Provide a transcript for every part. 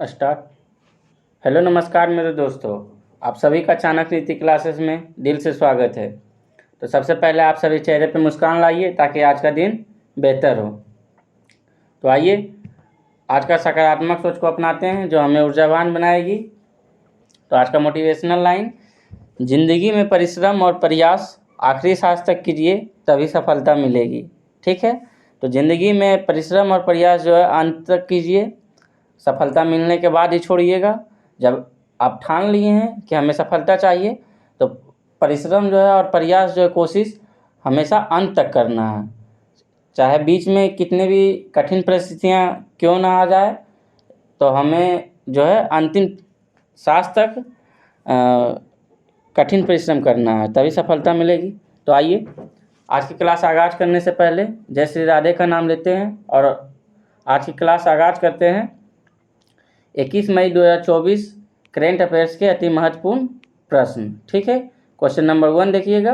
Start. Hello नमस्कार मेरे दोस्तों, आप सभी का चाणक्य नीति क्लासेस में दिल से स्वागत है। तो सबसे पहले आप सभी चेहरे पे मुस्कान लाइए ताकि आज का दिन बेहतर हो। तो आइए आज का सकारात्मक सोच को अपनाते हैं जो हमें ऊर्जावान बनाएगी। तो आज का मोटिवेशनल लाइन, जिंदगी में परिश्रम और प्रयास आखिरी सांस तक कीजिए तभी सफलता मिलेगी। ठीक है, तो ज़िंदगी में परिश्रम और प्रयास जो है अंत तक कीजिए, सफलता मिलने के बाद ही छोड़िएगा। जब आप ठान लिए हैं कि हमें सफलता चाहिए तो परिश्रम जो है और प्रयास जो है कोशिश हमेशा अंत तक करना है, चाहे बीच में कितने भी कठिन परिस्थितियां क्यों ना आ जाए, तो हमें जो है अंतिम सांस तक कठिन परिश्रम करना है तभी सफलता मिलेगी। तो आइए आज की क्लास आगाज़ करने से पहले जय श्री राधे का नाम लेते हैं और आज की क्लास आगाज़ करते हैं 21 मई 2024 करेंट अफेयर्स के अति महत्वपूर्ण प्रश्न। ठीक है, क्वेश्चन नंबर 1 देखिएगा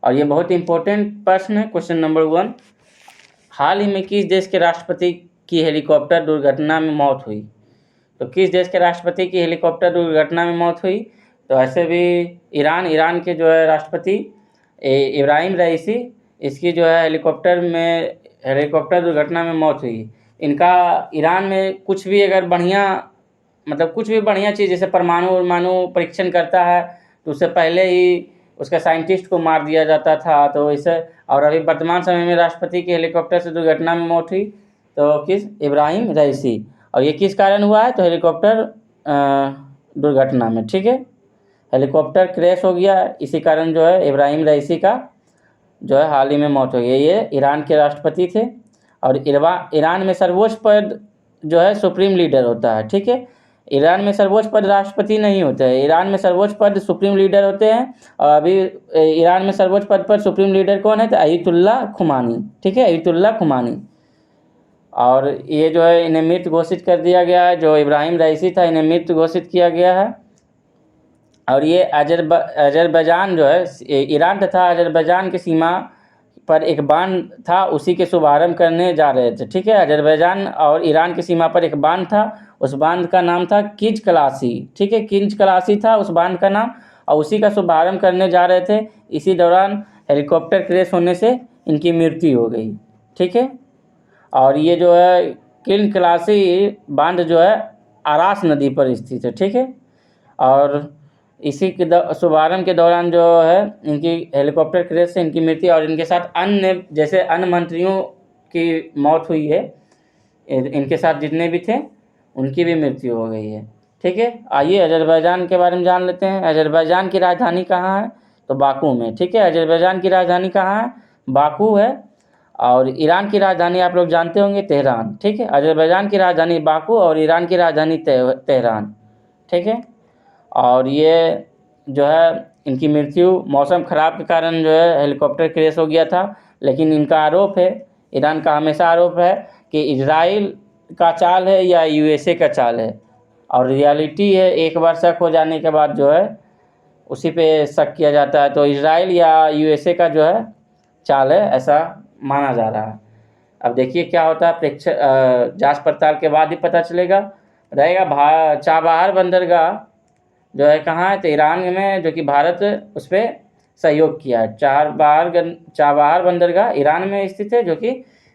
और ये बहुत इंपॉर्टेंट प्रश्न है। क्वेश्चन नंबर 1, हाल ही में किस देश के राष्ट्रपति की हेलीकॉप्टर दुर्घटना में मौत हुई? तो किस देश के राष्ट्रपति की हेलीकॉप्टर दुर्घटना में मौत हुई? तो ऐसे भी ईरान के जो है राष्ट्रपति इब्राहिम रईसी, इसकी जो है हेलीकॉप्टर दुर्घटना में मौत हुई। इनका ईरान में कुछ भी अगर कुछ भी बढ़िया चीज़ जैसे परमाणु परीक्षण करता है तो उससे पहले ही उसका साइंटिस्ट को मार दिया जाता था। तो इसे और अभी वर्तमान समय में राष्ट्रपति की हेलीकॉप्टर से दुर्घटना में मौत हुई तो किस? इब्राहिम रईसी। और ये किस कारण हुआ है? तो हेलीकॉप्टर दुर्घटना में। ठीक है, हेलीकॉप्टर क्रैश हो गया, इसी कारण जो है इब्राहिम रईसी का जो है हाल ही में मौत हो गई। ये ईरान के राष्ट्रपति थे और ईरान में सर्वोच्च पद जो है सुप्रीम लीडर होता है। ठीक है, ईरान में सर्वोच्च पद राष्ट्रपति नहीं होता है, ईरान में सर्वोच्च पद सुप्रीम लीडर होते हैं। और अभी ईरान में सर्वोच्च पद पर सुप्रीम लीडर कौन है? तो अयतुल्ला खुमानी। ठीक है, अयतुल्ला खुमानी। और ये जो है इन्हें मृत घोषित कर दिया गया है, जो इब्राहिम रईसी था इन्हें मृत घोषित किया गया है। और ये अजरबैजान जो है ईरान तथा अजरबैजान की सीमा पर एक बांध था, उसी के शुभारंभ करने जा रहे थे। ठीक है, अजरबैजान और ईरान की सीमा पर एक बांध था, उस बांध का नाम था किंज कलासी। ठीक है, किंज कलासी था उस बांध का नाम और उसी का शुभारंभ करने जा रहे थे। इसी दौरान हेलीकॉप्टर क्रैश होने से इनकी मृत्यु हो गई। ठीक है, और ये जो है किंज कलासी बांध जो है आरास नदी पर स्थित है। ठीक है, और इसी के शुभारंभ के दौरान जो है इनकी हेलीकॉप्टर क्रैश से इनकी मृत्यु और इनके साथ अन्य मंत्रियों की मौत हुई है। इनके साथ जितने भी थे उनकी भी मृत्यु हो गई है। ठीक है, आइए अजरबैजान के बारे में जान लेते हैं। अजरबैजान की राजधानी कहाँ है? तो बाकू में। ठीक है, अजरबैजान की राजधानी कहाँ है? बाकू है। और ईरान की राजधानी आप लोग जानते होंगे, तेहरान। ठीक है, अजरबैजान की राजधानी बाकू और ईरान की राजधानी तेहरान। ठीक है, और ये जो है इनकी मृत्यु मौसम ख़राब के कारण जो है हेलीकॉप्टर क्रैश हो गया था। लेकिन इनका आरोप है, ईरान का हमेशा आरोप है कि इजराइल का चाल है या यूएसए का चाल है, और रियलिटी है एक बार शक हो जाने के बाद जो है उसी पे शक किया जाता है। तो इजराइल या यूएसए का जो है चाल है, ऐसा माना जा रहा है। अब देखिए क्या होता है, जांच पड़ताल के बाद ही पता चलेगा। रहेगा चाबहार बंदरगाह जो है कहाँ है? तो ईरान में, जो कि भारत उस पर सहयोग किया है। चाबहार बंदरगाह ईरान में स्थित है, जो कि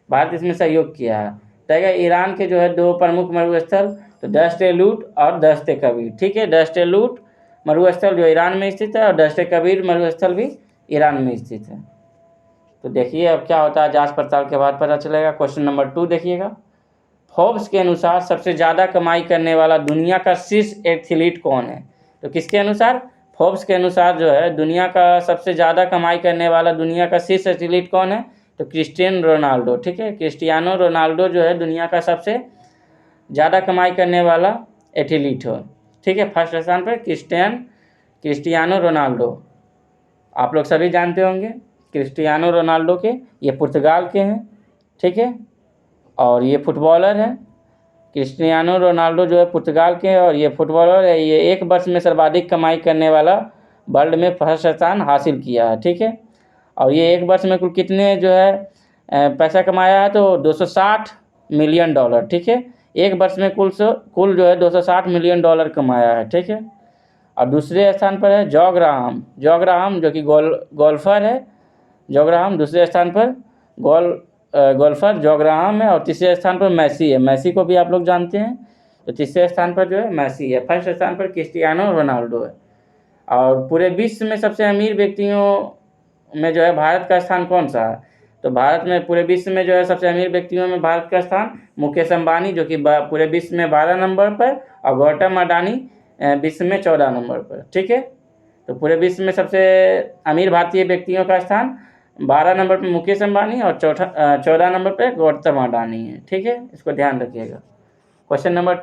भारत इसमें सहयोग किया है। तो ईरान के जो है 2 प्रमुख मरुस्थल, तो दश्त-ए-लूट और दश्त-ए-कबीर। ठीक है, दश्त-ए-लूट मरुस्थल जो ईरान में स्थित है और दश्त-ए-कबीर मरुस्थल भी ईरान में स्थित है। तो देखिए अब क्या होता है, जांच पड़ताल के बाद पता चलेगा। क्वेश्चन नंबर 2 देखिएगा, फोर्ब्स के अनुसार सबसे ज़्यादा कमाई करने वाला दुनिया का शीर्ष एथलीट कौन है? तो किसके अनुसार? फोर्ब्स के अनुसार जो है दुनिया का सबसे ज़्यादा कमाई करने वाला दुनिया का शीर्ष एथलीट कौन है? तो क्रिस्टियानो रोनाल्डो। ठीक है, क्रिस्टियानो रोनाल्डो जो है दुनिया का सबसे ज़्यादा कमाई करने वाला एथलीट हो। ठीक है, फर्स्ट स्थान पर क्रिस्टियानो रोनाल्डो। आप लोग सभी जानते होंगे क्रिस्टियानो रोनाल्डो के, ये पुर्तगाल के हैं। ठीक है, और ये फुटबॉलर हैं। क्रिस्टियानो रोनाल्डो जो है पुर्तगाल के हैं और ये फुटबॉलर है। ये एक वर्ष में सर्वाधिक कमाई करने वाला वर्ल्ड में फर्स्ट स्थान हासिल किया है। ठीक है, और ये एक वर्ष में कुल कितने जो है पैसा कमाया है? तो $260 मिलियन। ठीक है, एक वर्ष में कुल जो है $260 मिलियन कमाया है, ठीक है। और दूसरे स्थान पर है जॉ ग्राहम जो कि गोल्फर है। जॉ ग्राहम दूसरे स्थान पर गोल्फर जॉ ग्राहम है। और तीसरे स्थान पर मैसी है। मैसी को भी आप लोग जानते हैं। तो तीसरे स्थान पर जो है मैसी है। फर्स्ट स्थान पर क्रिस्टियानो रोनाल्डो है। और पूरे विश्व में सबसे अमीर व्यक्तियों में जो है भारत का स्थान कौन सा है? तो भारत में पूरे विश्व में जो है सबसे अमीर व्यक्तियों में भारत का स्थान मुकेश अंबानी जो कि पूरे विश्व में 12 नंबर पर, और गौतम अडानी विश्व में 14 नंबर पर, ठीक है। तो पूरे विश्व में सबसे अमीर भारतीय व्यक्तियों का स्थान 12 नंबर पर मुकेश अंबानी और 14 नंबर पर गौतम अडानी है, ठीक है। इसको ध्यान रखिएगा। क्वेश्चन नंबर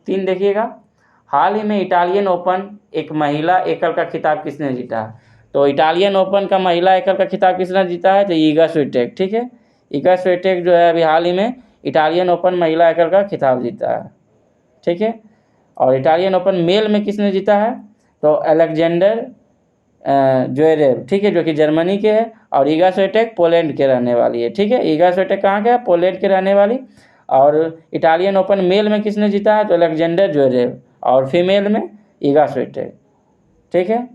3 देखिएगा। हाल ही में इटालियन ओपन एक महिला एकल का खिताब किसने जीता है? तो इटालियन ओपन का महिला एकल का खिताब किसने जीता है? तो ईगा स्विटेक, ठीक है। ईगा स्विटेक जो है अभी हाल ही में इटालियन ओपन महिला एकल का खिताब जीता है, ठीक है। और इटालियन ओपन मेल में किसने जीता है? तो अलेक्जेंडर ज्वेरेव, ठीक है, जो कि जर्मनी के हैं। और ईगा स्विटेक पोलैंड के रहने वाली है, ठीक है। ईगा स्विटेक कहाँ के है? पोलैंड के रहने वाली। और इटालियन ओपन मेल में किसने जीता है? तो अलेक्जेंडर ज्वेरेव। और फीमेल में ईगा स्विटेक, ठीक है।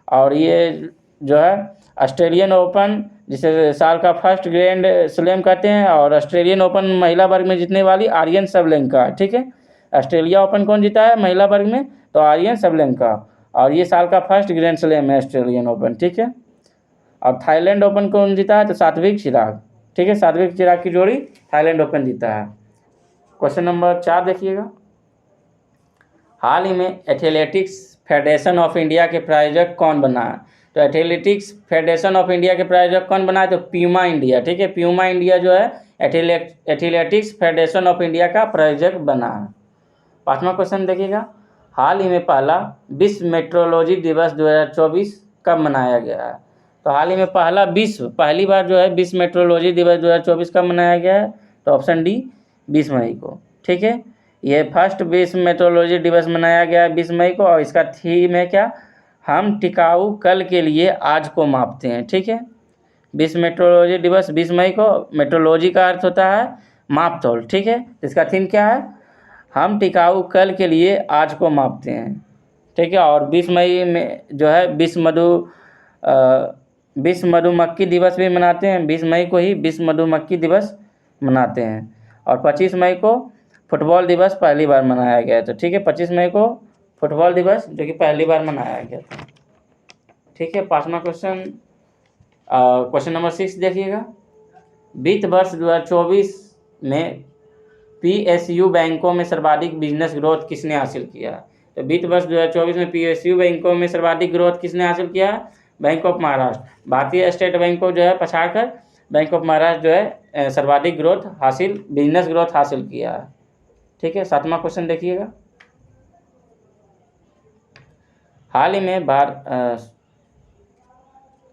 और ये जो है ऑस्ट्रेलियन ओपन जिसे साल का फर्स्ट ग्रैंड स्लैम कहते हैं, और ऑस्ट्रेलियन ओपन महिला वर्ग में जीतने वाली आर्यन सबलेंका, ठीक है। ऑस्ट्रेलिया ओपन कौन जीता है महिला वर्ग में? तो आर्यन सबलेंका। और ये साल का फर्स्ट ग्रैंड स्लैम है ऑस्ट्रेलियन ओपन, ठीक है। और थाईलैंड ओपन कौन जीता है? तो सात्विक चिराग, ठीक है। सात्विक चिराग की जोड़ी थाईलैंड ओपन जीता है। क्वेश्चन नंबर 4 देखिएगा। हाल ही में एथलेटिक्स फेडरेशन ऑफ इंडिया के प्रायोजक कौन बना है? तो एथलेटिक्स फेडरेशन ऑफ इंडिया के प्रायोजक कौन बना है? तो प्यूमा इंडिया, ठीक है। प्यूमा इंडिया जो है एथलेटिक्स फेडरेशन ऑफ इंडिया का प्रायोजक बना है। 5वां क्वेश्चन देखिएगा। हाल ही में पहला विश्व मेट्रोलॉजी दिवस 2024 कब मनाया गया है? तो हाल ही में पहली बार जो है विश्व मेट्रोलॉजी दिवस 2024 कब मनाया गया है? तो ऑप्शन डी 20 मई को, ठीक है। ये फर्स्ट विश्व मेट्रोलॉजी दिवस मनाया गया है 20 मई को। और इसका थीम है क्या? हम टिकाऊ कल के लिए आज को मापते हैं, ठीक है। विश्व मेट्रोलॉजी दिवस 20 मई को। मेट्रोलॉजी का अर्थ होता है मापतोल, ठीक है। इसका थीम क्या है? हम टिकाऊ कल के लिए आज को मापते हैं, ठीक है। और 20 मई में जो है विश्व मधुमक्खी दिवस भी मनाते हैं। 20 मई को ही विश्व मधुमक्खी दिवस मनाते हैं। और 25 मई को फुटबॉल दिवस पहली बार मनाया गया था, ठीक है। 25 मई को फुटबॉल दिवस जो कि पहली बार मनाया गया था, ठीक है। 5वां क्वेश्चन, क्वेश्चन नंबर 6 देखिएगा। वित्त वर्ष 2024 में PSU बैंकों में सर्वाधिक बिजनेस ग्रोथ किसने हासिल किया? तो वित्त वर्ष 2024 में PSU बैंकों में सर्वाधिक ग्रोथ किसने हासिल किया? Bank of Maharashtra. भारतीय स्टेट बैंक को जो है पछाड़कर बैंक ऑफ महाराष्ट्र जो है सर्वाधिक बिजनेस ग्रोथ हासिल किया है, ठीक है। 7वां क्वेश्चन देखिएगा। हाल ही में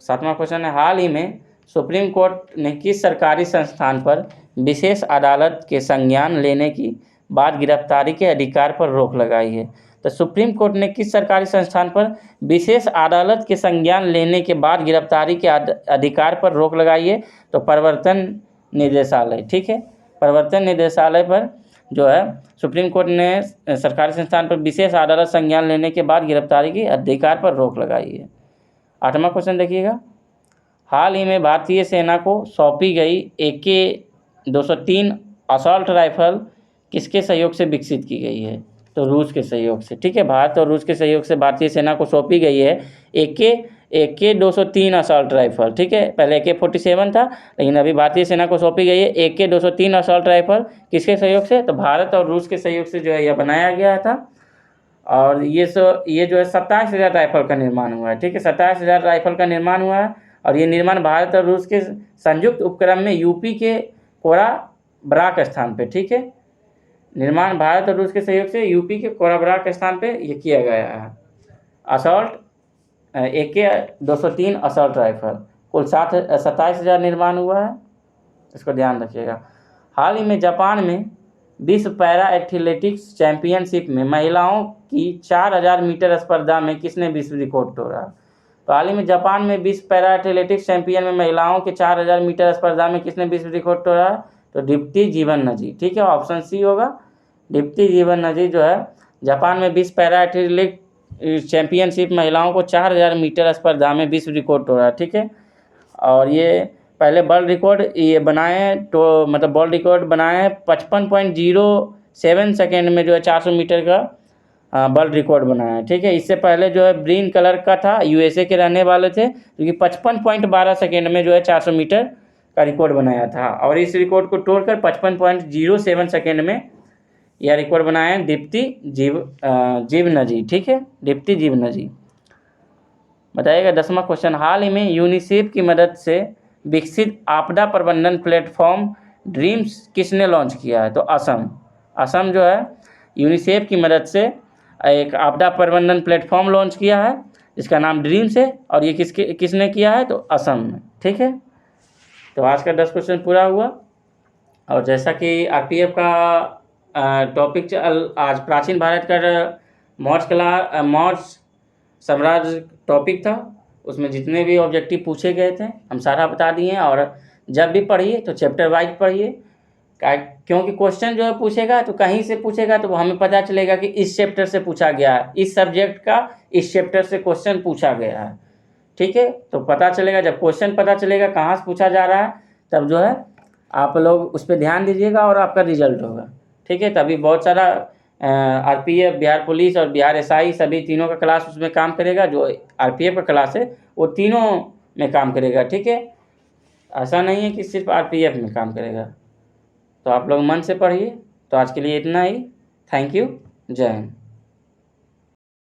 7वां क्वेश्चन है, हाल ही में सुप्रीम कोर्ट ने किस सरकारी संस्थान पर विशेष अदालत के संज्ञान लेने की बाद गिरफ्तारी के अधिकार पर रोक लगाई है? तो सुप्रीम कोर्ट ने किस सरकारी संस्थान पर विशेष अदालत के संज्ञान लेने के बाद गिरफ्तारी के अधिकार पर रोक लगाई है? तो प्रवर्तन निदेशालय, ठीक है। प्रवर्तन निदेशालय पर जो है सुप्रीम कोर्ट ने सरकारी संस्थान पर विशेष अदालत संज्ञान लेने के बाद गिरफ्तारी के अधिकार पर रोक लगाई है। 8वां क्वेश्चन देखिएगा। हाल ही में भारतीय सेना को सौंपी गई AK-203 असॉल्ट राइफल किसके सहयोग से विकसित की गई है? तो रूस के सहयोग से, ठीक है। भारत और रूस के सहयोग से भारतीय सेना को सौंपी गई है AK-203 असॉल्ट राइफल, ठीक है। पहले AK-47 था, लेकिन अभी भारतीय सेना को सौंपी गई है AK-203 असॉल्ट राइफल। किसके सहयोग से? तो भारत और रूस के सहयोग से जो है यह बनाया गया था। और ये जो है 27,000 राइफल का निर्माण हुआ है, ठीक है। 27,000 राइफल का निर्माण हुआ है। और ये निर्माण भारत और रूस के संयुक्त उपक्रम में यूपी के कोराबराक स्थान पे, ठीक है। निर्माण भारत और रूस के सहयोग से यूपी के कोराबराक स्थान पे ये किया गया है। असॉल्ट AK-203 असॉल्ट राइफल कुल 27,000 निर्माण हुआ है, इसको ध्यान रखिएगा। हाल ही में जापान में विश्व पैरा एथलेटिक्स चैंपियनशिप में महिलाओं की 4,000 मीटर स्पर्धा में किसने विश्व रिकॉर्ड तोड़ा? तो हाल ही में जापान में विश्व पैरा एथलेटिक्स चैंपियन में महिलाओं के 4,000 मीटर स्पर्धा में किसने विश्व रिकॉर्ड तोड़ा? तो दीप्ति जीवन नजी, ठीक है। ऑप्शन सी होगा दीप्ति जीवन नजी जो है जापान में विश्व पैरा एथलेटिक चैंपियनशिप महिलाओं को 4000 मीटर स्पर्धा में विश्व रिकॉर्ड तोड़ा, ठीक है। और ये पहले वर्ल्ड रिकॉर्ड ये बनाए हैं, तो मतलब वर्ल्ड रिकॉर्ड बनाए हैं 55.07 सेकेंड में जो है 400 मीटर का वर्ल्ड रिकॉर्ड बनाया है, ठीक है। इससे पहले जो है ब्रीन कलर का था, यूएसए के रहने वाले थे, क्योंकि 55.12 सेकेंड में जो है 400 मीटर का रिकॉर्ड बनाया था। और इस रिकॉर्ड को तोड़कर 55.07 सेकेंड में यह रिकॉर्ड बनाया है दीप्ति जीवनजी, ठीक है, दीप्ति जीवनजी। बताइएगा 10वां क्वेश्चन, हाल ही में यूनिसेफ की मदद से विकसित आपदा प्रबंधन प्लेटफॉर्म ड्रीम्स किसने लॉन्च किया है? तो असम जो है यूनिसेफ की मदद से एक आपदा प्रबंधन प्लेटफॉर्म लॉन्च किया है जिसका नाम ड्रीम्स है, और ये किसने किया है? तो असम में, ठीक है। तो आज का 10 क्वेश्चन पूरा हुआ। और जैसा कि आरपीएफ का टॉपिक आज प्राचीन भारत का मौर्य साम्राज्य टॉपिक था, उसमें जितने भी ऑब्जेक्टिव पूछे गए थे हम सारा बता दिए हैं। और जब भी पढ़िए तो चैप्टर वाइज पढ़िए, क्योंकि क्वेश्चन जो है पूछेगा तो कहीं से पूछेगा तो हमें पता चलेगा कि इस चैप्टर से पूछा गया है, इस सब्जेक्ट का इस चैप्टर से क्वेश्चन पूछा गया है, ठीक है। तो पता चलेगा, जब क्वेश्चन पता चलेगा कहाँ से पूछा जा रहा है, तब जो है आप लोग उस पर ध्यान दीजिएगा और आपका रिजल्ट होगा, ठीक है। तभी बहुत सारा आरपीएफ, बिहार पुलिस और बिहार एसआई सभी तीनों का क्लास उसमें काम करेगा। जो आरपीएफ का क्लास है वो तीनों में काम करेगा, ठीक है। ऐसा नहीं है कि सिर्फ आरपीएफ में काम करेगा। तो आप लोग मन से पढ़िए। तो आज के लिए इतना ही। Thank you. जय हिंद।